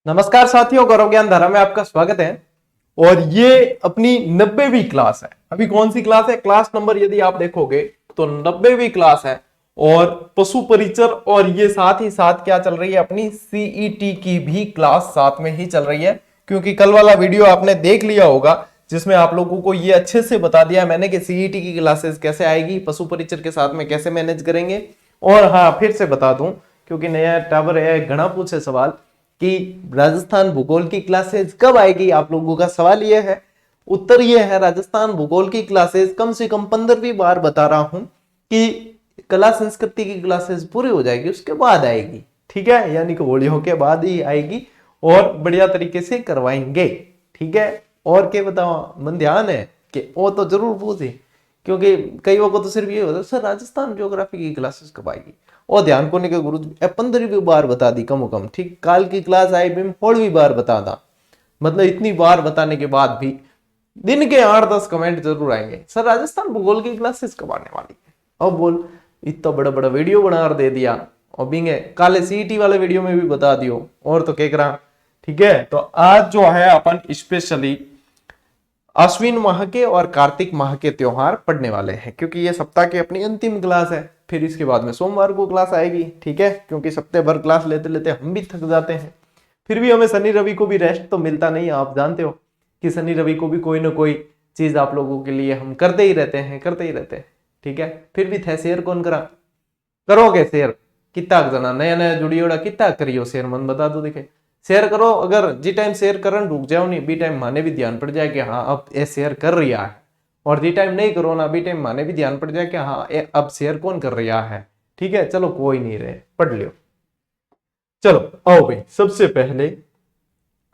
नमस्कार साथियों, गौरव ज्ञान धारा में आपका स्वागत है। और ये अपनी 90वीं क्लास है। अभी कौन सी क्लास है? क्लास नंबर यदि आप देखोगे तो 90वीं क्लास है। और पशु परिचर और ये साथ ही साथ क्या चल रही है, अपनी सीईटी की भी क्लास साथ में ही चल रही है। क्योंकि कल वाला वीडियो आपने देख लिया होगा जिसमें आप लोगों को ये अच्छे से बता दिया मैंने कि सीईटी की क्लासेस कैसे आएगी, पशु परिचर के साथ में कैसे मैनेज करेंगे। और हाँ, फिर से बता दूं क्योंकि नया टावर है, घना पूछे सवाल कि राजस्थान भूगोल की क्लासेस कब आएगी। आप लोगों का सवाल यह है, उत्तर यह है राजस्थान भूगोल की क्लासेस कम से कम 15वीं बार बता रहा हूं कि कला संस्कृति की क्लासेस पूरी हो जाएगी उसके बाद आएगी। ठीक है, यानी कि होलियों के बाद ही आएगी और बढ़िया तरीके से करवाएंगे। ठीक है, और क्या बताओ, मन ध्यान है कि वो तो जरूर पूछे, क्योंकि कई लोगों को तो सिर्फ ये होता है सर राजस्थान ज्योग्राफी की क्लासेस कब आएगी। और ध्यान कोने के गुरु 15वीं बार बता दी कम कम। ठीक, काल की क्लास आई भी 16वीं बार बता दा। मतलब इतनी बार बताने के बाद भी दिन के 8-10 कमेंट जरूर आएंगे, सर राजस्थान भूगोल की क्लासेस कब आने वाली है। अब बोल, इतना बड़ा बड़ा वीडियो बना दे दिया और बिंगे काले सीईटी वाले वीडियो में भी बता दियो और तो क्या करा। ठीक है, तो आज जो है अपन स्पेशली अश्विन माह के और कार्तिक माह के त्योहार पढ़ने वाले हैं, क्योंकि ये सप्ताह की अपनी अंतिम क्लास है। फिर इसके बाद में सोमवार को क्लास आएगी। ठीक है, क्योंकि सप्ताह भर क्लास लेते लेते हम भी थक जाते हैं। फिर भी हमें शनि रवि को भी रेस्ट तो मिलता नहीं है। आप जानते हो कि शनि रवि को भी कोई ना कोई चीज आप लोगों के लिए हम करते ही रहते हैं। ठीक है, फिर भी थे शेयर कौन करा, करोगे शेयर कितना जना नया नया जुड़ियोड़ा कितना करियो शेयर, मन बता दो। देखे शेयर करो, अगर जी टाइम शेयर करन रुक जाओ नहीं बी टाइम माने भी ध्यान पड़ जाए कि हाँ अब ये शेयर कर रहा है। और जी टाइम नहीं करो ना बी टाइम माने भी ध्यान पड़ जाए कि हाँ ये अब शेयर कौन कर रहा है। ठीक है, चलो कोई नहीं रहे, पढ़ लियो। चलो आओ भाई, सबसे पहले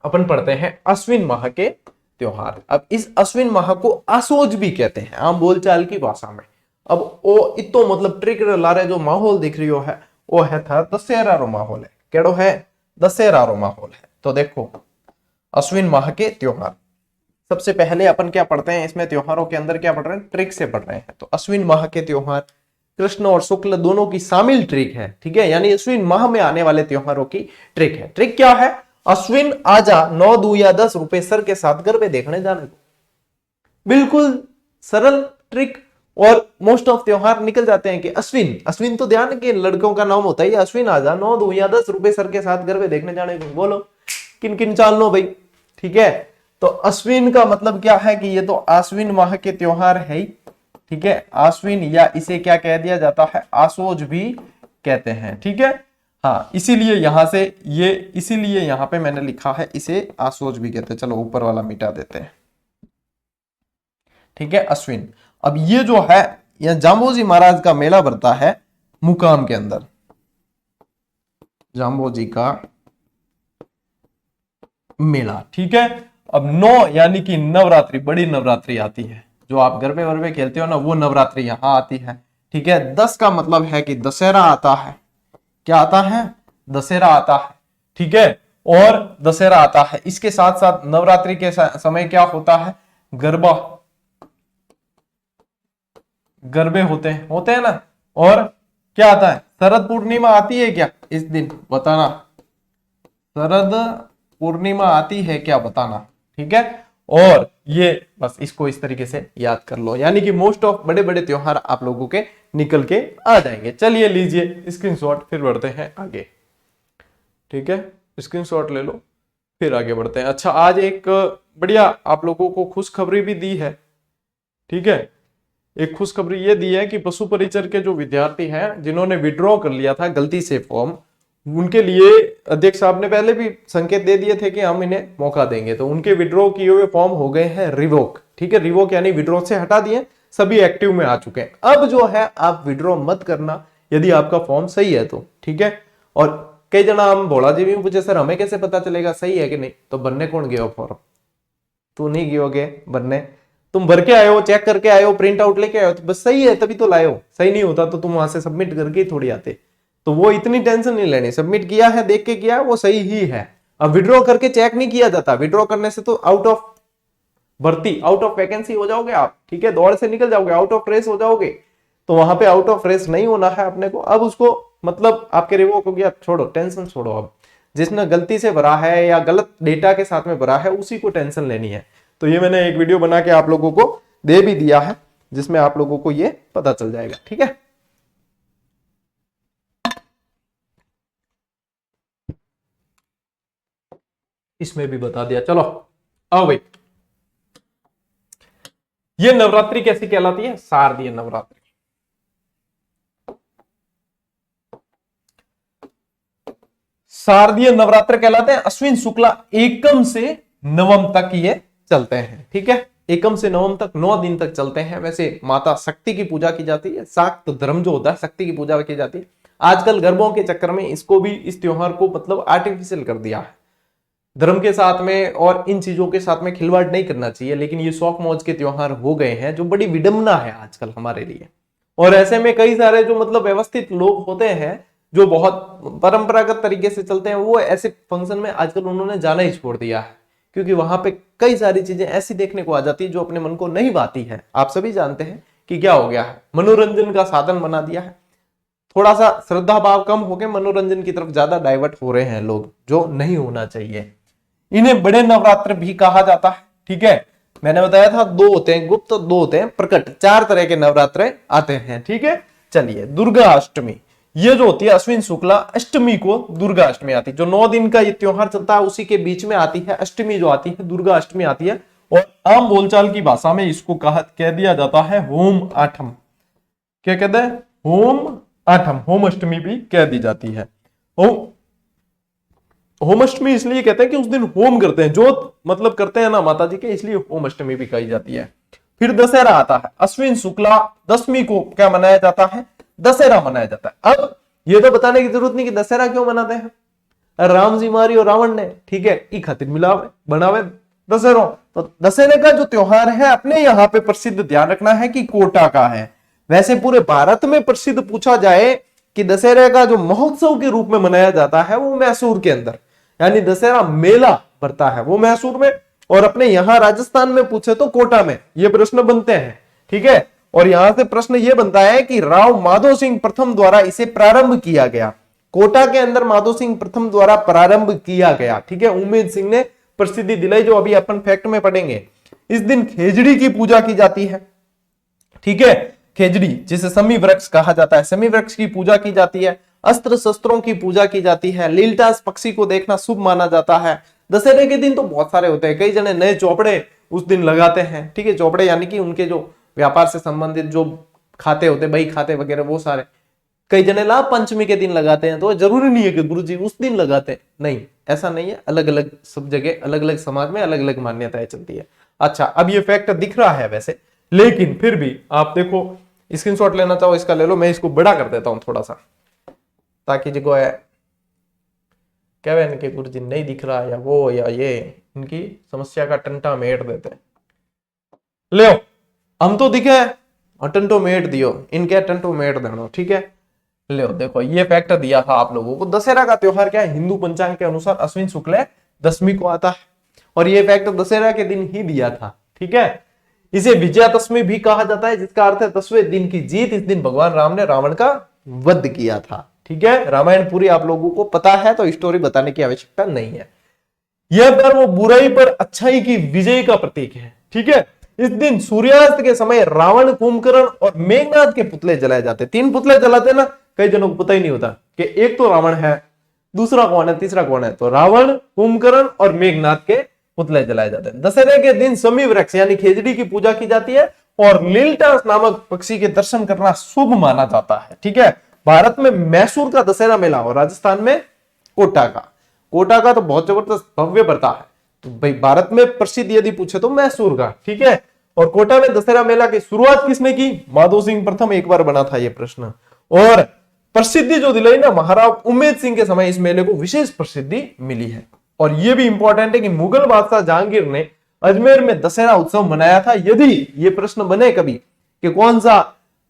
अपन पढ़ते हैं अश्विन माह के त्योहार। अब इस अश्विन माह को आसोज भी कहते हैं आम बोलचाल की भाषा में। अब वो इतो मतलब ट्रिक लारे जो माहौल दिख रही है वो है था दशहरा रो माहौल है। केड़ो है? दशहरा रो माहौल है। तो देखो अश्विन माह के त्योहार, सबसे पहले अपन क्या पढ़ते हैं इसमें त्योहारों के अंदर, क्या पढ़ रहे हैं? ट्रिक से पढ़ रहे हैं। तो अश्विन माह के त्योहार कृष्ण और शुक्ल दोनों की शामिल ट्रिक है। ठीक है, यानी अश्विन माह में आने वाले त्योहारों की ट्रिक है। ट्रिक क्या है? अश्विन आजा 9 2 या 10 रुपए सर के साथ गरबे देखने जाने को। बिल्कुल सरल ट्रिक। और मोस्ट ऑफ त्योहार निकल जाते हैं कि अश्विन, अश्विन तो ध्यान के लड़कों का नाम होता है। अश्विन आजा 9 2 या 10 रुपए सर के साथ गरबे देखने जाने को। बोलो किन किन चाल लो भाई। ठीक है, तो अश्विन का मतलब क्या है कि ये तो आश्विन माह के त्योहार है ही। ठीक है, आश्विन या इसे क्या कह दिया जाता है? आसोज भी कहते हैं। ठीक है, हाँ, इसीलिए यहां से ये, इसीलिए यहां पे मैंने लिखा है इसे आसोज भी कहते हैं। चलो ऊपर वाला मिटा देते हैं। ठीक है, अश्विन। अब ये जो है यह जाम्बोजी महाराज का मेला भरता है मुकाम के अंदर। जाम्बोजी का मेला। ठीक है, अब 9 यानी कि नवरात्रि, बड़ी नवरात्रि आती है। जो आप गरबे वरबे खेलते हो ना, वो नवरात्रि यहां आती है। ठीक है, 10 का मतलब है कि दशहरा आता है। क्या आता है? दशहरा आता है। ठीक है, और दशहरा आता है, इसके साथ साथ नवरात्रि के समय क्या होता है? गरबा, गरबे होते हैं ना। और क्या आता है? शरद पूर्णिमा आती है क्या इस दिन? बताना। शरद पूर्णिमा आती है क्या? बताना। ठीक है, और ये बस इसको इस तरीके से याद कर लो, यानी कि मोस्ट ऑफ बड़े बड़े त्योहार आप लोगों के निकल के आ जाएंगे। चलिए लीजिए स्क्रीनशॉट, फिर बढ़ते हैं आगे। ठीक है, स्क्रीनशॉट ले लो, फिर आगे बढ़ते हैं। अच्छा, आज एक बढ़िया आप लोगों को खुशखबरी भी दी है। ठीक है, एक खुशखबरी ये दी है कि पशु परिचर के जो विद्यार्थी हैं जिन्होंने विड्रॉ कर लिया था गलती से फॉर्म, उनके लिए अध्यक्ष साहब ने पहले भी संकेत दे दिए थे कि हम इन्हें मौका देंगे। तो उनके विड्रॉ किए हुए फॉर्म हो गए हैं रिवोक। ठीक है, रिवोक यानी विड्रॉ से हटा दिए, सभी एक्टिव में आ चुके हैं। अब जो है आप विड्रॉ मत करना यदि आपका फॉर्म सही है तो। ठीक है, और कई जना हम भोला जी भी पूछे सर हमें कैसे पता चलेगा सही है कि नहीं? तो बनने कौन गया फॉर्म? तू नहीं गियोगे बनने, तुम भर के आए हो, चेक करके आए हो, प्रिंट आउट लेके आए हो, तो बस सही है तभी तो लाए हो। सही नहीं होता तो तुम वहां से सबमिट करके थोड़ी आते। तो वो इतनी टेंशन नहीं लेनी, सबमिट किया है, देख के किया है, वो सही ही है। अब विड्रॉ करके चेक नहीं किया जाता। विड्रॉ करने से तो आउट ऑफ भर्ती, आउट ऑफ वैकेंसी हो जाओगे आप। ठीक है, दौड़ से निकल जाओगे, आउट ऑफ रेस हो जाओगे। तो वहां पे आउट ऑफ रेस नहीं होना है अपने को। अब उसको मतलब आपके रिवोक हो गया, छोड़ो टेंशन, छोड़ो। अब जिसने गलती से भरा है या गलत डेटा के साथ में भरा है उसी को टेंशन लेनी है। तो ये मैंने एक वीडियो बना के आप लोगों को दे भी दिया है, जिसमें आप लोगों को ये पता चल जाएगा। ठीक है, इसमें भी बता दिया। चलो आओ भाई, ये नवरात्रि कैसी कहलाती है? शारदीय नवरात्रि। शारदीय नवरात्र कहलाते हैं। अश्विन शुक्ला एकम से नवम तक ये चलते हैं। ठीक है, एकम से नवम तक 9 दिन तक चलते हैं। वैसे माता शक्ति की पूजा की जाती है, शाक्त धर्म जो होता है शक्ति की पूजा की जाती है। आजकल गरबों के चक्कर में इसको भी, इस त्योहार को मतलब आर्टिफिशियल कर दिया है। धर्म के साथ में और इन चीजों के साथ में खिलवाड़ नहीं करना चाहिए, लेकिन ये शौक मौज के त्योहार हो गए हैं जो बड़ी विडंबना है आजकल हमारे लिए। और ऐसे में कई सारे जो मतलब व्यवस्थित लोग होते हैं जो बहुत परंपरागत तरीके से चलते हैं, वो ऐसे फंक्शन में आजकल उन्होंने जाना ही छोड़ दिया है, क्योंकि वहां पे कई सारी चीजें ऐसी देखने को आ जाती है जो अपने मन को नहीं भाती है। आप सभी जानते हैं कि क्या हो गया है, मनोरंजन का साधन बना दिया है। थोड़ा सा श्रद्धा भाव कम होकर मनोरंजन की तरफ ज्यादा डाइवर्ट हो रहे हैं लोग, जो नहीं होना चाहिए। इन्हें बड़े नवरात्र भी कहा जाता है। ठीक है, मैंने बताया था 2 होते हैं गुप्त, 2 होते हैं प्रकट, 4 तरह के नवरात्र आते हैं। ठीक है, चलिए दुर्गा अष्टमी, ये जो होती है अश्विन शुक्ला अष्टमी को दुर्गा अष्टमी आती है। जो 9 दिन का ये त्योहार चलता है उसी के बीच में आती है अष्टमी, जो आती है दुर्गा अष्टमी आती है। और आम बोलचाल की भाषा में इसको कह दिया जाता है होम आठम। क्या कहते हैं? होम आठम, होम अष्टमी भी कह दी जाती है। होम अष्टमी इसलिए कहते हैं कि उस दिन होम करते हैं, जोत मतलब करते हैं ना माता जी के, इसलिए होम अष्टमी भी कही जाती है। फिर दशहरा आता है। अश्विन शुक्ला दशमी को क्या मनाया जाता है? दशहरा मनाया जाता है। अब ये तो बताने की जरूरत नहीं कि दशहरा क्यों मनाते हैं, राम जी मारी और रावण ने, ठीक है, ई खातिर मिलावे बनावे दशहरा। तो दशहरे का जो त्योहार है अपने यहाँ पे प्रसिद्ध, ध्यान रखना है कि कोटा का है। वैसे पूरे भारत में प्रसिद्ध पूछा जाए कि दशहरे का जो महोत्सव के रूप में मनाया जाता है वो मैसूर के अंदर, यानी दशहरा मेला भरता है वो मैसूर में, और अपने यहां राजस्थान में पूछे तो कोटा में। ये प्रश्न बनते हैं। ठीक है, और यहां से प्रश्न ये बनता है कि राव माधो सिंह प्रथम द्वारा इसे प्रारंभ किया गया। कोटा के अंदर माधो सिंह प्रथम द्वारा प्रारंभ किया गया। ठीक है, उम्मेद सिंह ने प्रसिद्धि दिलाई, जो अभी अपन फैक्ट में पढ़ेंगे। इस दिन खेजड़ी की पूजा की जाती है। ठीक है, खेजड़ी जिसे समी वृक्ष कहा जाता है, समी वृक्ष की पूजा की जाती है। अस्त्र शस्त्रों की पूजा की जाती है। लीलटास पक्षी को देखना शुभ माना जाता है। दशहरे के दिन तो बहुत सारे होते हैं, कई जने नए चौपड़े उस दिन लगाते हैं। ठीक है, चौपड़े यानी कि उनके जो व्यापार से संबंधित जो खाते होते, बही खाते वगैरह, वो सारे कई जने लाभ पंचमी के दिन लगाते हैं। तो जरूरी नहीं है कि गुरुजी उस दिन लगाते हैं, नहीं, ऐसा नहीं है। अलग अलग सब जगह, अलग अलग समाज में अलग अलग मान्यताएं चलती है। अच्छा, अब ये फैक्ट दिख रहा है वैसे, लेकिन फिर भी आप देखो, स्क्रीनशॉट लेना चाहो इसका ले लो, मैं इसको बड़ा कर देता हूं थोड़ा सा, ताकि जो है क्या है इनके गुरुजी नहीं दिख रहा या वो या ये, इनकी समस्या का टंटा मेट देते हैं। ले हम तो दिखे टंटो मेट दियो, इनके टंटो मेट देना। ठीक है, ले देखो ये फैक्ट दिया था आप लोगों को। दशहरा का त्योहार क्या है? हिंदू पंचांग के अनुसार अश्विन शुक्ल दशमी को आता है, और ये फैक्ट दशहरा के दिन ही दिया था। ठीक है, इसे विजयादशमी भी कहा जाता है, जिसका अर्थ है 10वें दिन की जीत। इस दिन भगवान राम ने रावण का वध किया था। ठीक है, रामायण पूरी आप लोगों को पता है, तो स्टोरी बताने की आवश्यकता नहीं है। यह पर्व बुराई पर अच्छाई की विजय का प्रतीक है। ठीक है, इस दिन सूर्यास्त के समय रावण, कुंभकर्ण और मेघनाथ के पुतले जलाए जाते। 3 पुतले जलाते ना, कई जनों को पता ही नहीं होता कि एक तो रावण है, दूसरा कौन है, तीसरा कौन है। तो रावण, कुंभकर्ण और मेघनाथ के पुतले जलाए जाते हैं। दशहरे के दिन समी वृक्ष यानी खेजड़ी की पूजा की जाती है, और लीलटास नामक पक्षी के दर्शन करना शुभ माना जाता है। ठीक है, भारत में मैसूर का दशहरा मेला और राजस्थान में कोटा का तो बहुत जबरदस्त भव्य बढ़ता है। तो भाई भारत में प्रसिद्ध यदि पूछे तो मैसूर का। ठीक है, और कोटा में दशहरा मेला की शुरुआत किसने की? माधो सिंह प्रथम एक बार बना था ये प्रश्न, और प्रसिद्धि जो दिलाई ना महाराज उम्मेद सिंह के समय इस मेले को विशेष प्रसिद्धि मिली है। और यह भी इंपॉर्टेंट है कि मुगल बादशाह जहांगीर ने अजमेर में दशहरा उत्सव मनाया था। यदि ये प्रश्न बने कभी कि कौन सा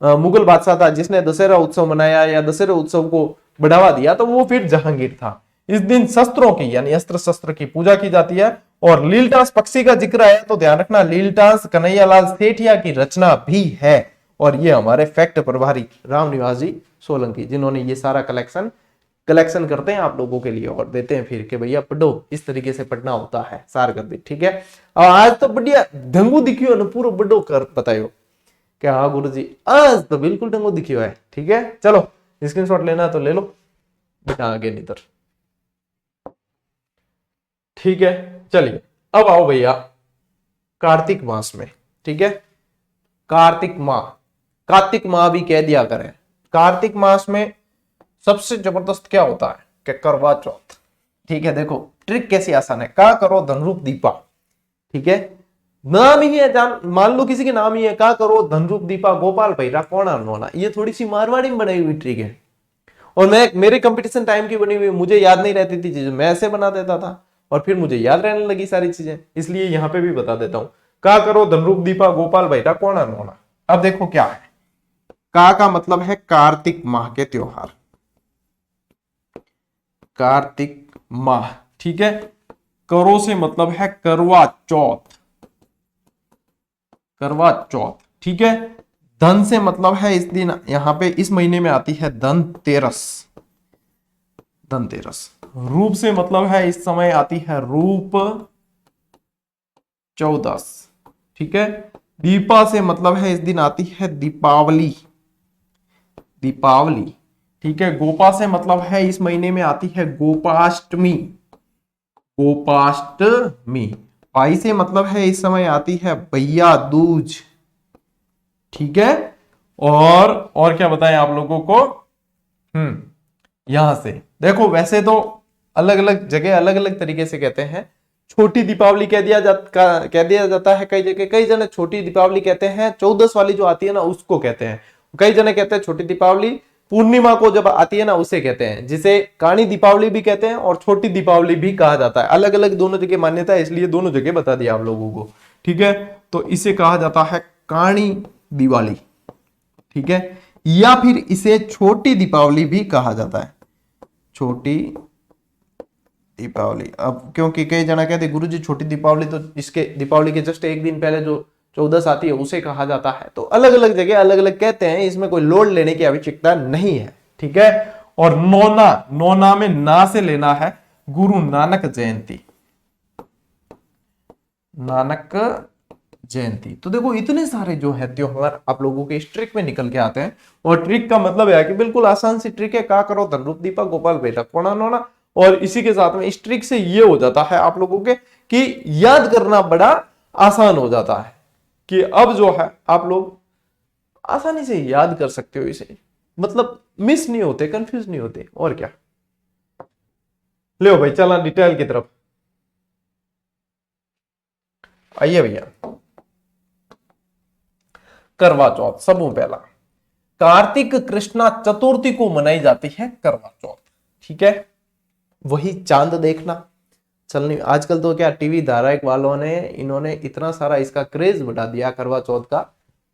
मुगल बादशाह था जिसने दशहरा उत्सव मनाया या दशहरा उत्सव को बढ़ावा दिया, तो वो फिर जहांगीर था। इस दिन शस्त्रों की यानी अस्त्र शस्त्र की पूजा की जाती है। और लीलटास पक्षी का जिक्र है तो ध्यान रखना, लीलटास कन्हैयालाल सेठिया की रचना भी है, और ये हमारे फैक्ट प्रभारी रामनिवास जी सोलंकी, जिन्होंने ये सारा कलेक्शन कलेक्शन करते हैं आप लोगों के लिए और देते हैं फिर कि भैया पढ़ो, इस तरीके से पढ़ना होता है सार कर दी। ठीक है, और आज तो बढ़िया ढंगू दिखियो ना, पूरा बड़ो कर बतायो क्या। हाँ गुरुजी आज तो बिल्कुल ढंगू दिखियो है। ठीक है, चलो स्क्रीनशॉट लेना तो ले लो बेटा, आगे नहीं तर। ठीक है, चलिए अब आओ भैया कार्तिक मास में। ठीक है, कार्तिक माह, कार्तिक माह भी कह दिया करें। कार्तिक मास में सबसे जबरदस्त क्या होता है कि करवा चौथ। ठीक है, देखो ट्रिक कैसी आसान है, का करो धनरूप दीपा। ठीक है, नाम ही है, जान मान लो किसी के नाम ही है, का करो धनरूप दीपा गोपाल भैरा कोणा नोना। ये थोड़ी सी मारवाड़ी में बनाई हुई ट्रिक है और मैं मेरे कंपटीशन टाइम की बनी हुई, मुझे याद नहीं रहती थी चीजें, मैं ऐसे बना देता था और फिर मुझे याद रहने लगी सारी चीजें, इसलिए यहां पे भी बता देता हूं। का करो धनरूप दीपा गोपाल भैरा कोणा नोना। अब देखो क्या है, का मतलब है कार्तिक माह के त्योहार, कार्तिक माह। ठीक है, करो से मतलब है करवा चौथ, करवा चौथ। ठीक है, धन से मतलब है इस दिन, यहां पे इस महीने में आती है धनतेरस, धनतेरस। रूप से मतलब है इस समय आती है रूप चौदस। ठीक है, दीपा से मतलब है इस दिन आती है दीपावली, दीपावली। ठीक है, गोपा से मतलब है इस महीने में आती है गोपाष्टमी, गोपाष्टमी। पाई से मतलब है इस समय आती है भैया दूज। ठीक है, और क्या बताएं आप लोगों को। यहां से देखो, वैसे तो अलग अलग जगह अलग अलग तरीके से कहते हैं। छोटी दीपावली कह दिया जाता है कई जगह, कई जने छोटी दीपावली कहते हैं, 14 वाली जो आती है ना उसको कहते हैं। कई जने कहते हैं छोटी दीपावली पूर्णिमा को जब आती है ना उसे कहते हैं, जिसे काणी दीपावली भी कहते हैं और छोटी दीपावली भी कहा जाता है। अलग अलग दोनों जगह मान्यता है, इसलिए दोनों जगह बता दिया आप लोगों को। ठीक है, तो इसे कहा जाता है काणी दिवाली। ठीक है, या फिर इसे छोटी दीपावली भी कहा जाता है, छोटी दीपावली। अब क्योंकि कई जना कहते गुरुजी छोटी दीपावली तो इसके दीपावली के जस्ट एक दिन पहले जो 14 आती है उसे कहा जाता है। तो अलग अलग जगह अलग अलग कहते हैं, इसमें कोई लोड लेने की आवश्यकता नहीं है। ठीक है, और नोना, नोना में ना से लेना है गुरु नानक जयंती, नानक जयंती। तो देखो इतने सारे जो है त्योहार आप लोगों के इस ट्रिक में निकल के आते हैं, और ट्रिक का मतलब है कि बिल्कुल आसान सी ट्रिक है, का करो धनरूप दीपा गोपाल बेटा कोणा नोना। और इसी के साथ में इस ट्रिक से ये हो जाता है आप लोगों के कि याद करना बड़ा आसान हो जाता है, कि अब जो है आप लोग आसानी से याद कर सकते हो इसे, मतलब मिस नहीं होते, कंफ्यूज नहीं होते। और क्या, ले भाई चला डिटेल की तरफ आइए भैया। करवा चौथ, सबों पहला कार्तिक कृष्णा चतुर्थी को मनाई जाती है करवा चौथ। ठीक है, वही चांद देखना चलनी। आजकल तो क्या टीवी धारावाहिक वालों ने इन्होंने इतना सारा इसका क्रेज बढ़ा दिया, करवा चौथ का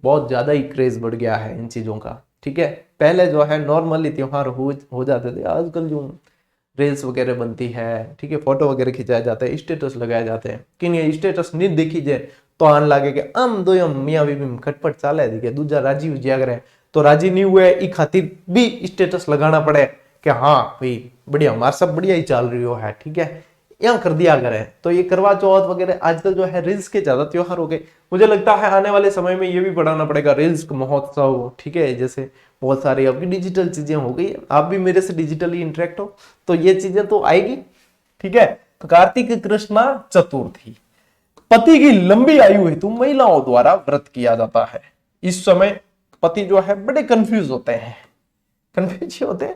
बहुत ज्यादा ही क्रेज बढ़ गया है इन चीजों का। ठीक है, पहले जो है नॉर्मली त्योहार हो जाते थे, आजकल जो रील्स वगैरह बनती है, ठीक है, फोटो वगैरह खिंचाए जाते हैं, स्टेटस लगाए जाते हैं। कि ये स्टेटस नहीं देखी जाए तो आन लागे कि हम दो मियाँ बीबी खटपट चाले दिखे, दूजा राजी हो जाया करे, तो राजी नहीं हुए ई खातिर भी स्टेटस लगाना पड़े कि हाँ भाई बढ़िया, हमारा सब बढ़िया ही चल रही हो है। ठीक है, यहाँ कर दिया करें। तो ये करवा चौथ वगैरह आजकल जो है रील्स के ज्यादा त्योहार हो गए। मुझे लगता है आने वाले समय में ये भी बढ़ाना पड़ेगा, रील्स महोत्सव। ठीक है, जैसे बहुत सारी अभी डिजिटल चीजें हो गई, आप भी मेरे से डिजिटली इंटरेक्ट हो तो ये चीजें तो आएगी। ठीक है, तो कार्तिक कृष्णा चतुर्थी, पति की लंबी आयु हेतु महिलाओं द्वारा व्रत किया जाता है। इस समय पति जो है बड़े कंफ्यूज होते हैं, कंफ्यूज होते हैं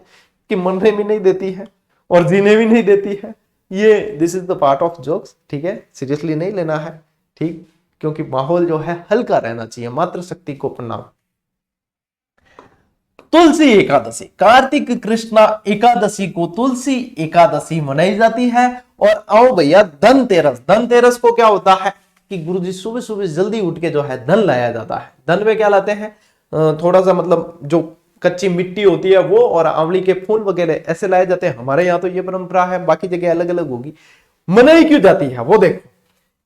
कि मरने भी नहीं देती है और जीने भी नहीं देती है। ये this is the part of jokes. ठीक है, सीरियसली नहीं लेना है। ठीक, क्योंकि माहौल जो है हल्का रहना चाहिए। मातृशक्ति को प्रणाम। तुलसी एकादशी, कार्तिक कृष्णा एकादशी को तुलसी एकादशी मनाई जाती है। और आओ भैया धनतेरस, धनतेरस को क्या होता है कि गुरुजी सुबह सुबह जल्दी उठ के जो है धन लाया जाता है। धन में क्या लाते हैं, थोड़ा सा मतलब जो कच्ची मिट्टी होती है वो, और आंवली के फूल वगैरह ऐसे लाए जाते हैं। हमारे यहाँ तो ये परंपरा है, बाकी जगह अलग अलग होगी। मनाई क्यों जाती है वो देखो,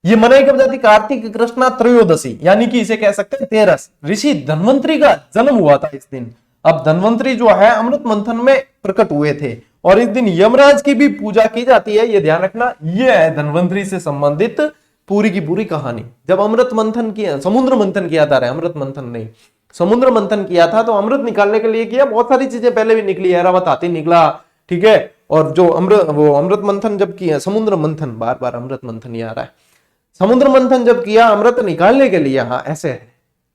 ये मनाई कब जाती है, कार्तिक कृष्णा त्रयोदशी, यानी कि इसे कह सकते हैं तेरस। ऋषि धन्वंतरी का जन्म हुआ था इस दिन। अब धन्वंतरी जो है अमृत मंथन में प्रकट हुए थे और इस दिन यमराज की भी पूजा की जाती है, ये ध्यान रखना। ये है धन्वंतरि से संबंधित पूरी की पूरी कहानी। जब अमृत मंथन किया, समुद्र मंथन किया था, अमृत मंथन नहीं, समुद्र मंथन किया था, तो अमृत निकालने के लिए किया। बहुत सारी चीजें पहले भी निकली, ऐरावत हाथी निकला, ठीक है। और जो अमृत मंथन जब किया, समुद्र मंथन, बार बार अमृत मंथन ही आ रहा है। समुद्र मंथन जब किया अमृत निकालने के लिए, हाँ ऐसे है,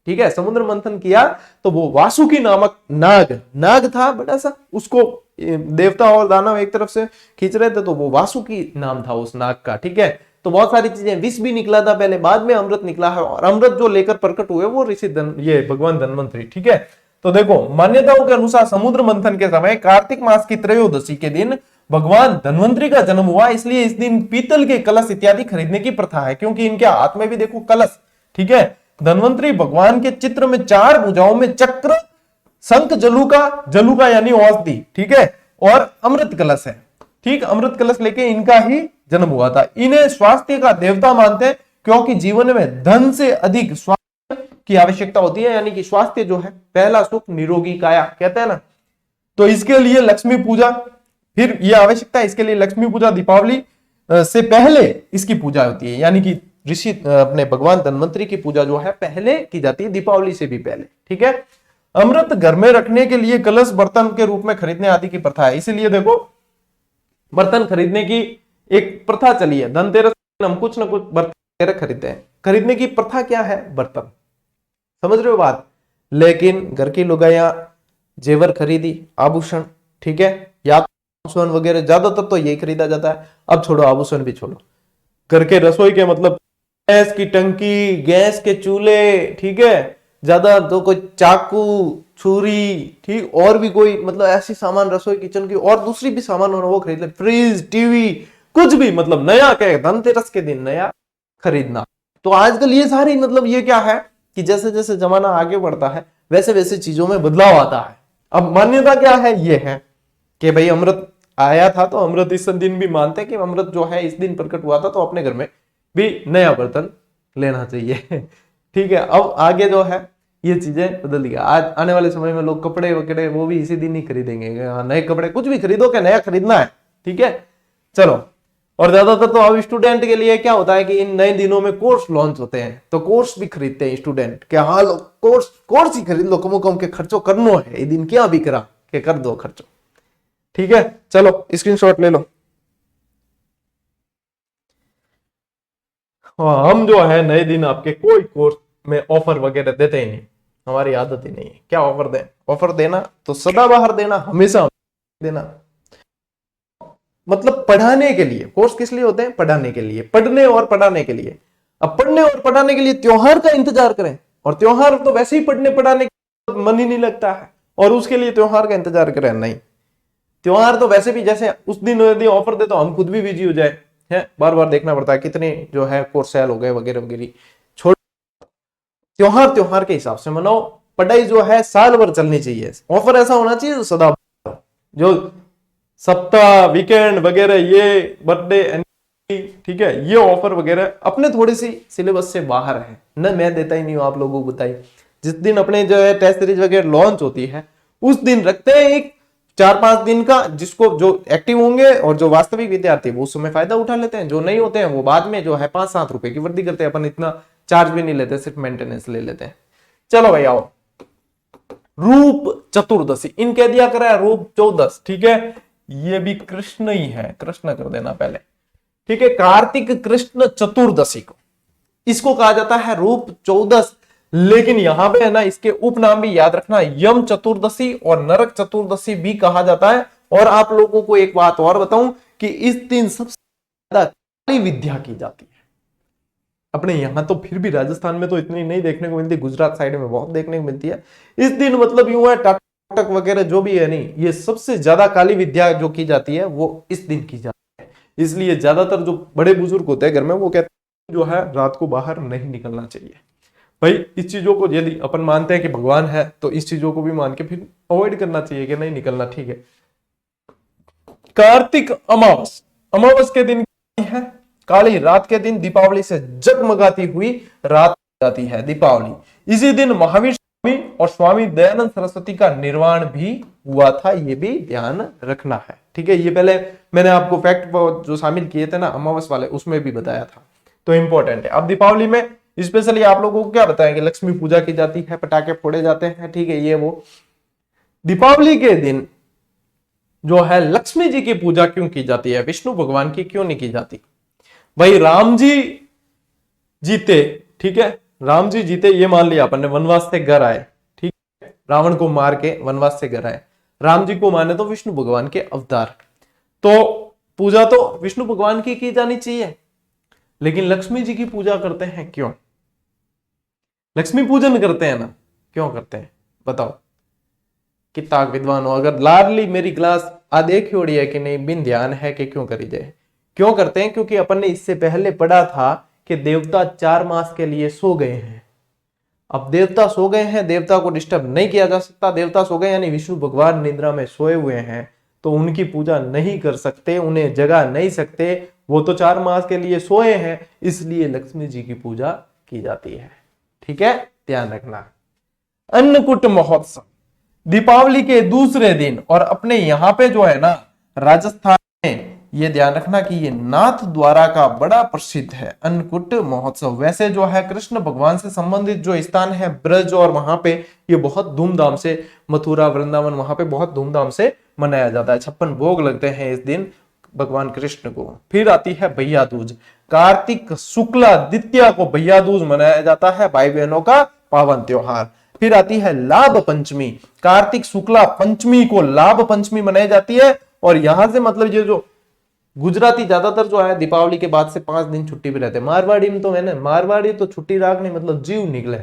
ठीक है, समुद्र मंथन किया, तो वो वासुकी नामक नाग था बड़ा सा, उसको देवता और दानव एक तरफ से खींच रहे थे, तो वो वासुकी नाम था उस नाग का, ठीक है। तो बहुत सारी चीजें, विष भी निकला था पहले, बाद में अमृत निकला है, और अमृत जो लेकर प्रकट हुए वो ऋषि ये भगवान धन्वंतरि, ठीक है। तो देखो, मान्यताओं के अनुसार समुद्र मंथन के समय कार्तिक मास की त्रयोदशी के दिन भगवान धन्वंतरि का जन्म हुआ, इसलिए इस दिन पीतल के कलश इत्यादि खरीदने की प्रथा है, क्योंकि इनके हाथ में भी देखो कलश, ठीक है। धन्वंतरि भगवान के चित्र में 4 भुजाओं में चक्र, शंख, जलुका यानी औषधि, ठीक है, और अमृत कलश है, ठीक। अमृत कलश लेके इनका ही जन्म हुआ था। इन्हें स्वास्थ्य का देवता मानते हैं, क्योंकि जीवन में धन से अधिक स्वास्थ्य की आवश्यकता होती है, यानी कि स्वास्थ्य जो है पहला सुख निरोगी काया कहते हैं ना। तो इसके लिए लक्ष्मी पूजा, फिर यह आवश्यकता है, इसके लिए लक्ष्मी पूजा दीपावली से पहले इसकी पूजा होती है, यानी कि ऋषि अपने भगवान धन्वंतरि की पूजा जो है पहले की जाती है, दीपावली से भी पहले, ठीक है। अमृत घर में रखने के लिए कलश बर्तन के रूप में खरीदने आदि की प्रथा है, इसीलिए देखो बर्तन खरीदने की एक प्रथा चली है। धनतेरस हम कुछ ना कुछ बर्तन खरीदते हैं, खरीदने की प्रथा क्या है, बर्तन, समझ रहे हो बात। लेकिन घर की लुगाइयां जेवर खरीदी, आभूषण, ठीक है, या आभूषण वगैरह, ज्यादातर तो यही खरीदा जाता है। अब छोड़ो, आभूषण भी छोड़ो, घर के रसोई के मतलब गैस की टंकी, गैस के चूल्हे, ठीक है, ज्यादा तो कोई चाकू, छुरी, ठीक, और भी कोई मतलब ऐसी सामान रसोई किचन की और दूसरी भी सामान हो वो खरीद ले, फ्रिज, टीवी, कुछ भी, मतलब नया क्या है, धनतेरस के दिन नया खरीदना। तो आजकल ये सारी मतलब ये क्या है कि जैसे जैसे जमाना आगे बढ़ता है वैसे वैसे चीजों में बदलाव आता है। अब मान्यता क्या है, ये है कि भाई अमृत आया था, तो अमृत इस दिन भी मानते हैं कि अमृत जो है इस दिन प्रकट हुआ था, तो अपने घर में भी नया बर्तन लेना चाहिए, ठीक है। अब आगे जो है ये चीजें बदल गया, आज आने वाले समय में लोग कपड़े वगैरह वो भी इसी दिन ही खरीदेंगे, नए कपड़े, कुछ भी खरीदो क्या नया खरीदना है, ठीक है। चलो, और ज्यादातर तो अब स्टूडेंट के लिए क्या होता है कि इन नए दिनों में कोर्स लॉन्च होते हैं, तो कोर्स भी खरीदते हैं स्टूडेंट, क्या हाँ लो कोर्स ही खरीद लो, कमो कम के खर्चो करनो है, ये दिन क्या भी करा के कर दो खर्चो, ठीक है। चलो स्क्रीनशॉट ले लो। हम जो है नए दिन आपके कोई कोर्स में ऑफर वगैरह देते ही नहीं, हमारी आदत ही नहीं है। क्या ऑफर दें, ऑफर देना तो सदाबहार देना, हमेशा देना, मतलब पढ़ाने के लिए। कोर्स किस लिए होते हैं, पढ़ाने के लिए, पढ़ने और पढ़ाने के लिए। अब पढ़ने और पढ़ाने के लिए त्योहार का इंतजार करें, और त्योहार तो वैसे ही पढ़ने पढ़ाने के मन ही नहीं लगता है, और उसके लिए त्योहार का इंतजार करें, नहीं। त्योहार तो वैसे भी जैसे उस दिन यदि ऑफर दे तो हम खुद भी बिजी हो जाए, है, बार बार देखना पड़ता है कितने जो है कोर्स सेल हो गए वगैरह वगैरह। छोड़, त्योहार के हिसाब से मनाओ। पढ़ाई जो है साल भर चलनी चाहिए, ऑफर ऐसा होना चाहिए जो सदा, जो सप्ताह, वीकेंड वगैरह, ये बर्थडे, ठीक है, ये ऑफर वगैरह अपने थोड़ी सी सिलेबस से बाहर है ना, मैं देता ही नहीं हूं, आप लोगों को बताइए। जिस दिन अपने जो है टेस्ट सीरीज वगैरह लॉन्च होती है उस दिन रखते हैं एक 4-5 दिन का, जिसको जो एक्टिव होंगे और जो वास्तविक विद्यार्थी वो उस समय फायदा उठा लेते हैं, जो नहीं होते हैं वो बाद में जो है 5-7 रुपए की वृद्धि करते हैं। अपन इतना चार्ज भी नहीं लेते, सिर्फ मेंटेनेंस ले लेते हैं। चलो भाई आओ, रूप चतुर्दशी इन कह दिया करा है, रूप 14, ठीक है, ये भी कृष्ण ही है, कृष्ण कर देना पहले, ठीक है। कार्तिक कृष्ण चतुर्दशी को इसको कहा जाता है रूप 14, लेकिन यहां पे है ना इसके उपनाम भी याद रखना, यम चतुर्दशी और नरक चतुर्दशी भी कहा जाता है। और आप लोगों को एक बात और बताऊं कि इस दिन सबसे ज्यादा काली विद्या की जाती है। अपने यहां तो फिर भी राजस्थान में तो इतनी नहीं देखने को मिलती, गुजरात साइड में बहुत देखने को मिलती है। इस दिन मतलब यूं है टाटक वगैरह जो भी है, नहीं, ये सबसे ज्यादा काली विद्या जो की जाती है वो इस दिन की जाती है। इसलिए ज्यादातर जो बड़े बुजुर्ग होते हैं घर में वो कहते हैं जो है रात को बाहर नहीं निकलना चाहिए। भाई इस चीजों को यदि अपन मानते हैं कि भगवान है तो इस चीजों को भी मान के फिर अवॉइड करना चाहिए कि नहीं निकलना, ठीक है। कार्तिक अमावस के दिन है काली रात के दिन दीपावली से जगमगाती हुई रात जाती है दीपावली। इसी दिन महावीर और स्वामी दयानंद सरस्वती का निर्वाण भी हुआ था, ये भी ध्यान रखना है। ठीक है, ये पहले मैंने आपको फैक्ट जो शामिल किए थे ना अमावस वाले, उसमें भी बताया था, तो इंपॉर्टेंट है। अब दीपावली में स्पेशली आप लोगों को क्या बताएं कि लक्ष्मी पूजा की जाती है, पटाखे फोड़े जाते हैं, ठीक है, ये वो। दीपावली के दिन जो है लक्ष्मी जी की पूजा क्यों की जाती है, विष्णु भगवान की क्यों नहीं की जाती? भाई राम जी जीते, ठीक है, राम जी जीते, ये मान लिया अपन ने, वनवास से घर आए, ठीक है, रावण को मार के वनवास से घर आए, राम जी को माने तो विष्णु भगवान के अवतार, तो पूजा तो विष्णु भगवान की जानी चाहिए, लेकिन लक्ष्मी जी की पूजा करते हैं क्यों? लक्ष्मी पूजन करते हैं ना, क्यों करते हैं बताओ? कितना विद्वान हो, अगर लाडली मेरी क्लास आ देखी उड़ी है कि नहीं, बिन ध्यान है कि क्यों करी जाए? क्यों करते हैं? क्योंकि अपन ने इससे पहले पढ़ा था कि देवता 4 मास के लिए सो गए हैं। अब देवता सो गए हैं, देवता को डिस्टर्ब नहीं किया जा सकता, देवता सो गए यानी विष्णु भगवान निद्रा में सोए हुए हैं, तो उनकी पूजा नहीं कर सकते, उन्हें जगा नहीं सकते, वो तो 4 मास के लिए सोए हैं, इसलिए लक्ष्मी जी की पूजा की जाती है। ठीक है, ध्यान रखना। अन्नकूट महोत्सव दीपावली के दूसरे दिन, और अपने यहाँ पे जो है ना राजस्थान में, ये ध्यान रखना कि ये नाथ द्वारा का बड़ा प्रसिद्ध है अन्नकूट महोत्सव। वैसे जो है कृष्ण भगवान से संबंधित जो स्थान है ब्रज, और वहां पे ये बहुत धूमधाम से, मथुरा वृंदावन, वहां पे बहुत धूमधाम से मनाया जाता है। 56 भोग लगते हैं इस दिन भगवान कृष्ण को। फिर आती है भैया दूज, कार्तिक शुक्ला द्वितीया को भैया दूज मनाया जाता है, भाई बहनों का पावन त्योहार। फिर आती है लाभ पंचमी, कार्तिक शुक्ला पंचमी को लाभ पंचमी मनाई जाती है, और यहां से मतलब ये जो गुजराती ज्यादातर जो है दीपावली के बाद से 5 दिन छुट्टी पे रहते हैं। मारवाड़ी में तो मैंने, मारवाड़ी तो छुट्टी राख नहीं, मतलब जीव निकले।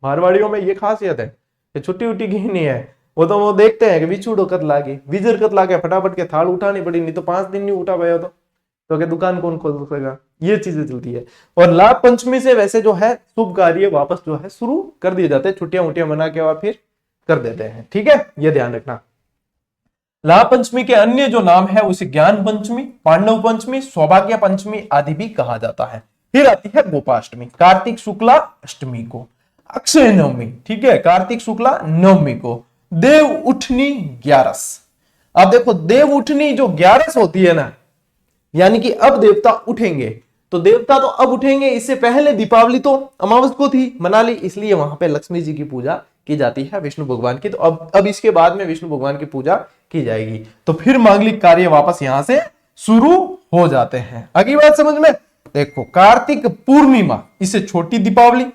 मारवाड़ियों में ये खासियत है कि छुट्टी उट्टी की नहीं है, वो देखते हैं कि बिछुड़ो कत लागी, विजर कत लागे, फटाफट के थाल उठानी पड़ी, नहीं तो 5 दिन नहीं उठा पाया तो क्या दुकान कौन खोल सकेगा, ये चीजें चलती है। और लाभ पंचमी से वैसे जो है शुभ कार्य वापस जो है शुरू कर दिए जाते हैं, छुट्टियां उट्टियां मना के और फिर कर देते हैं। ठीक है, ये ध्यान रखना। लाभ पंचमी के अन्य जो नाम है उसे ज्ञान पंचमी, पांडव पंचमी, सौभाग्य पंचमी आदि भी कहा जाता है। फिर आती है गोपाष्टमी, कार्तिक शुक्ला अष्टमी को, अक्षय नवमी, ठीक है, कार्तिक शुक्ला नवमी को, देव उठनी 11। अब देखो देव उठनी जो 11 होती है ना, यानी कि अब देवता उठेंगे, तो देवता तो अब उठेंगे, इससे पहले दीपावली तो अमावस को थी, मना ली, इसलिए वहां पे लक्ष्मी जी की पूजा की जाती है विष्णु भगवान की। तो अब इसके बाद में विष्णु भगवान की पूजा की जाएगी, तो फिर मांगलिक कार्य वापस यहां से शुरू हो जाते हैं। अगली बात समझ में देखो, कार्तिक पूर्णिमा, इसे छोटी दीपावली,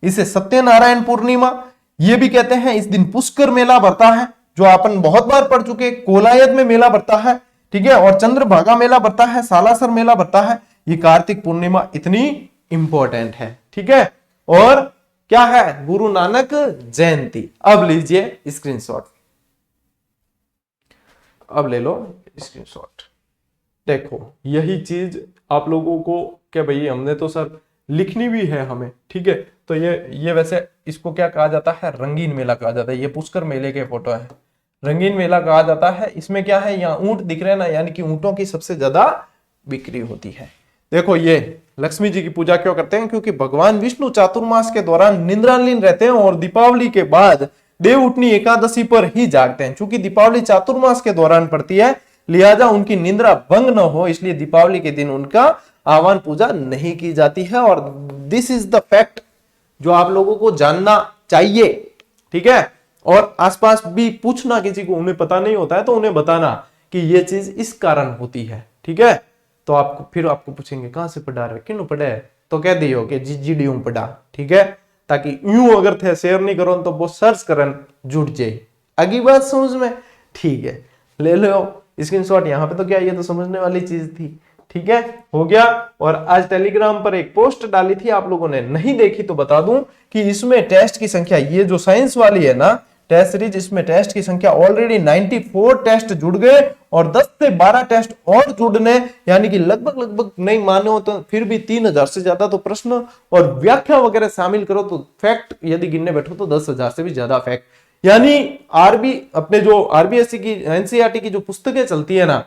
इसे सत्यनारायण पूर्णिमा ये भी कहते हैं। इस दिन पुष्कर मेला भरता है, जो अपन बहुत बार पढ़ चुके, कोलायत में मेला भरता है, ठीक है, और चंद्रभागा मेला भरता है, सालासर मेला भरता है। ये कार्तिक पूर्णिमा इतनी इंपॉर्टेंट है, ठीक है। और क्या है, गुरु नानक जयंती। अब लीजिए स्क्रीनशॉट, अब ले लो स्क्रीनशॉट। देखो यही चीज आप लोगों को, क्या भाई हमने तो सर लिखनी भी है हमें, ठीक है, तो ये वैसे इसको क्या कहा जाता है, रंगीन मेला कहा जाता है। ये पुष्कर मेले के फोटो है, रंगीन मेला कहा जाता है। इसमें क्या है, यहाँ ऊंट दिख रहे हैं ना, यानी कि ऊंटों की सबसे ज्यादा बिक्री होती है। देखो ये लक्ष्मी जी की पूजा क्यों करते हैं, क्योंकि भगवान विष्णु चातुर्मास के दौरान निद्रालीन रहते हैं और दीपावली के बाद देव उठनी एकादशी पर ही जागते हैं। चूंकि दीपावली चातुर्मास के दौरान पड़ती है, लिहाजा उनकी निद्रा भंग न हो, इसलिए दीपावली के दिन उनका आह्वान पूजा नहीं की जाती है। और दिस इज द फैक्ट जो आप लोगों को जानना चाहिए, ठीक है। और आसपास भी पूछना किसी को, उन्हें पता नहीं होता है तो उन्हें बताना कि ये चीज इस कारण होती है, ठीक है। तो आपको पूछेंगे कहां से पढ़ा रहे, क्यों पढ़े, तो कह दियो कि जीजीडी पढ़ा, ठीक है, ताकि यूं अगर थे शेयर नहीं करो तो वो सर्च करन जुट जाए। अगली बात समझ में, ठीक है, ले लो स्क्रीनशॉट। यहाँ पे तो क्या, ये तो समझने वाली चीज थी, ठीक है, हो गया। और आज टेलीग्राम पर एक पोस्ट डाली थी, आप लोगों ने नहीं देखी तो बता दूं कि इसमें टेस्ट की संख्या, ये जो साइंस वाली है ना टेस्ट सीरीज, इसमें टेस्ट की संख्या ऑलरेडी 94 टेस्ट जुड़ गए और 10 से 12 टेस्ट और जुड़ने, यानी कि लगभग नहीं मानो तो फिर भी 3000 से ज्यादा तो प्रश्न और व्याख्या वगैरह शामिल करो तो फैक्ट यदि गिनने बैठो तो 10,000 से भी ज्यादा फैक्ट। यानी अपने जो आरबीएससी की एनसीईआरटी की जो पुस्तकें चलती है ना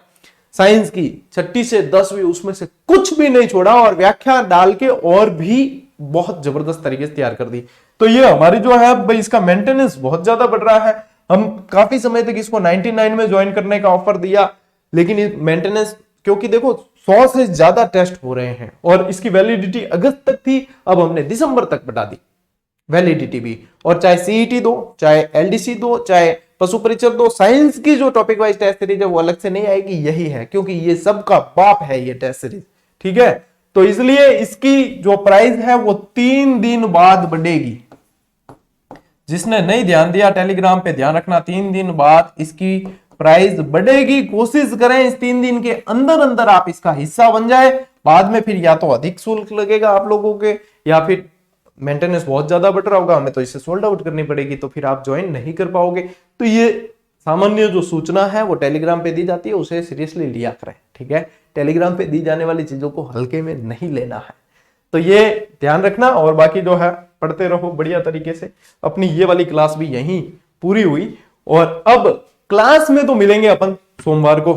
साइंस की 6ठी से 10वीं, उसमें से कुछ भी नहीं छोड़ा और व्याख्या डाल के और भी बहुत जबरदस्त तरीके से तैयार कर दी। तो ये हमारी जो है भाई इसका मेंटेनेंस बहुत ज्यादा बढ़ रहा है। हम काफी समय तक इसको 99 में ज्वाइन करने का ऑफर दिया, लेकिन मेंटेनेंस, क्योंकि देखो 100 से ज्यादा टेस्ट हो रहे हैं और इसकी वैलिडिटी अगस्त तक थी, अब हमने दिसंबर तक बढ़ा दी वैलिडिटी भी। और चाहे सीईटी दो, चाहे एलडीसी दो, चाहे पशु परिचर दो, साइंस की जो टॉपिक वाइज टेस्ट सीरीज है वो अलग से नहीं आएगी, यही है, क्योंकि ये सबका बाप है ये टेस्ट सीरीज, ठीक है। तो इसलिए इसकी जो प्राइस है वो 3 दिन बाद बढ़ेगी। जिसने नहीं ध्यान दिया टेलीग्राम पे ध्यान रखना, 3 दिन बाद इसकी प्राइस बढ़ेगी। कोशिश करें इस 3 दिन के अंदर अंदर आप इसका हिस्सा बन जाए, बाद में फिर या तो अधिक शुल्क लगेगा आप लोगों के, या फिर मेंटेनेंस बहुत ज्यादा बढ़ रहा होगा, हमें तो इसे सोल्ड आउट करनी पड़ेगी, तो फिर आप ज्वाइन नहीं कर पाओगे। तो ये सामान्य जो सूचना है वो टेलीग्राम पे दी जाती है, उसे सीरियसली लिया करें, ठीक है। टेलीग्राम पे दी जाने वाली चीजों को हल्के में नहीं लेना है, तो ये ध्यान रखना। और बाकी जो है पढ़ते रहो बढ़िया तरीके से। अपनी ये वाली क्लास भी यहीं पूरी हुई, और अब क्लास में तो मिलेंगे अपन सोमवार को।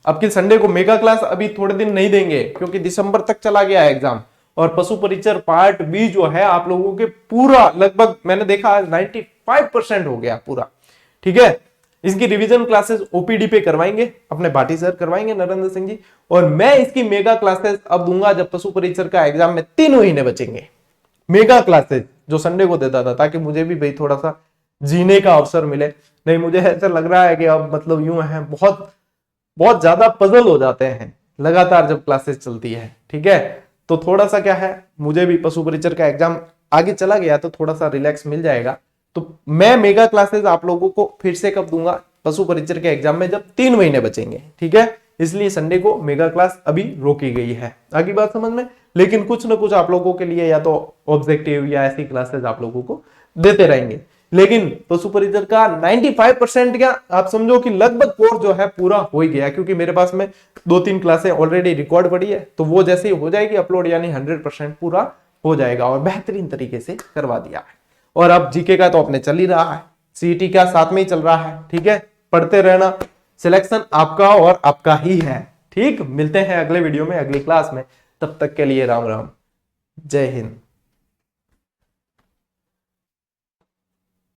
अब की संडे को मेगा क्लास अभी थोड़े दिन नहीं देंगे, क्योंकि दिसंबर तक चला गया है एग्जाम। और पशु परिचर पार्ट बी जो है आप लोगों के पूरा लगभग मैंने देखा 95% हो गया पूरा, ठीक है। इसकी रिवीजन क्लासेस ओपीडी पे करवाएंगे, अपने भाटी सर करवाएंगे, नरेंद्र सिंह जी। और मैं इसकी मेगा क्लासेस अब दूंगा जब पशु परिचर का एग्जाम में 3 महीने बचेंगे। मेगा क्लासेस जो संडे को देता था, ताकि मुझे भी भाई थोड़ा सा जीने का अवसर मिले। नहीं, मुझे ऐसा लग रहा है कि अब मतलब यूं है, बहुत बहुत ज्यादा पजल हो जाते हैं लगातार जब क्लासेस चलती है, ठीक है। तो थोड़ा सा क्या है, मुझे भी पशु परिचर का एग्जाम आगे चला गया तो थोड़ा सा रिलैक्स मिल जाएगा। तो मैं मेगा क्लासेस आप लोगों को फिर से कब दूंगा, पशु परिचर के एग्जाम में जब 3 महीने बचेंगे, ठीक है। इसलिए संडे को मेगा क्लास अभी रोकी गई है, आगे बात समझ में। लेकिन कुछ ना कुछ आप लोगों के लिए या तो ऑब्जेक्टिव या ऐसी क्लासेस आप लोगों को देते रहेंगे। लेकिन पशु परिचर का 95% क्या आप समझो कि लगभग कोर्स जो है पूरा हो ही गया, क्योंकि मेरे पास में 2-3 क्लासें ऑलरेडी रिकॉर्ड पड़ी है। तो वो जैसे ही हो जाएगी अपलोड, यानी 100% पूरा हो जाएगा और बेहतरीन तरीके से करवा दिया है। और अब जीके का तो अपने चल ही रहा है, सीईटी का साथ में ही चल रहा है, ठीक है। पढ़ते रहना, सिलेक्शन आपका और आपका ही है, ठीक। मिलते हैं अगले वीडियो में, अगली क्लास में। तब तक के लिए राम राम, जय हिंद।